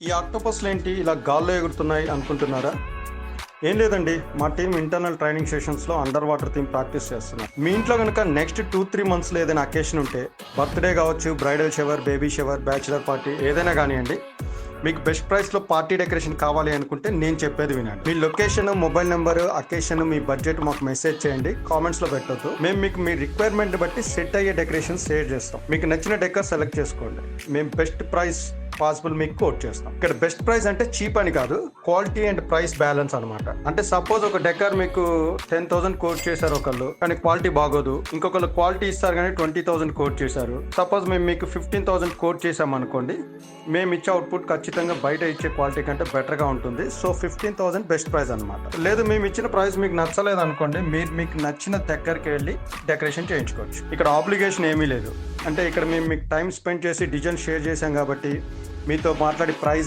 ఈ ఆక్టోపస్లు ఏంటి ఇలా గాల్లో ఎగురుతున్నాయి అనుకుంటున్నారా? ఏం లేదండి, మా టీం ఇంటర్నల్ ట్రైనింగ్ సెషన్స్లో అండర్ వాటర్ థీమ్ ప్రాక్టీస్ చేస్తున్నాం. మీ ఇంట్లో కనుక నెక్స్ట్ 2-3 మంత్స్లో ఏదైనా అకేషన్ ఉంటే, బర్త్డే కావచ్చు, bridal shower, baby shower, bachelor party ఏదైనా కానివ్వండి, మీకు బెస్ట్ ప్రైస్లో పార్టీ డెకరేషన్ కావాలి అనుకుంటే నేను చెప్పేది వినండి. మీ లొకేషన్, మొబైల్ నెంబర్, అకేషన్, మీ బడ్జెట్ మాకు మెసేజ్ చేయండి. కామెంట్స్లో పెట్టొద్దు. మేము మీకు మీ రిక్వైర్మెంట్ బట్టి సెట్ అయ్యే డెకరేషన్ షేర్ చేస్తాం. మీకు నచ్చిన డెకర్ సెలెక్ట్ చేసుకోండి. మేము బెస్ట్ ప్రైస్ పాసిబుల్ మీకు కోట్ చేస్తాం. ఇక్కడ బెస్ట్ ప్రైస్ అంటే చీప్ అని కాదు, క్వాలిటీ అండ్ ప్రైస్ బ్యాలెన్స్ అనమాట. అంటే సపోజ్ ఒక డెకర్ మీకు 10,000 కోట్ చేశారు ఒకళ్ళు, కానీ క్వాలిటీ బాగోదు. ఇంకొకళ్ళు క్వాలిటీ ఇస్తారు కానీ 20,000 కోట్ చేశారు. సపోజ్ మేము మీకు 15,000 కోట్ చేసాం అనుకోండి, మేము ఇచ్చే అవుట్పుట్ ఖచ్చితంగా బయట ఇచ్చే క్వాలిటీ కంటే బెటర్గా ఉంటుంది. సో 15,000 బెస్ట్ ప్రైస్ అనమాట. లేదు మేము ఇచ్చిన ప్రైస్ మీకు నచ్చలేదు అనుకోండి, మీరు మీకు నచ్చిన దగ్గరికి వెళ్ళి డెకరేషన్ చేయించుకోవచ్చు. ఇక్కడ ఆబ్లిగేషన్ ఏమీ లేదు. అంటే ఇక్కడ మేము మీకు టైం స్పెండ్ చేసి డిజైన్ షేర్ చేసాం కాబట్టి మీతో మాట్లాడి ప్రైస్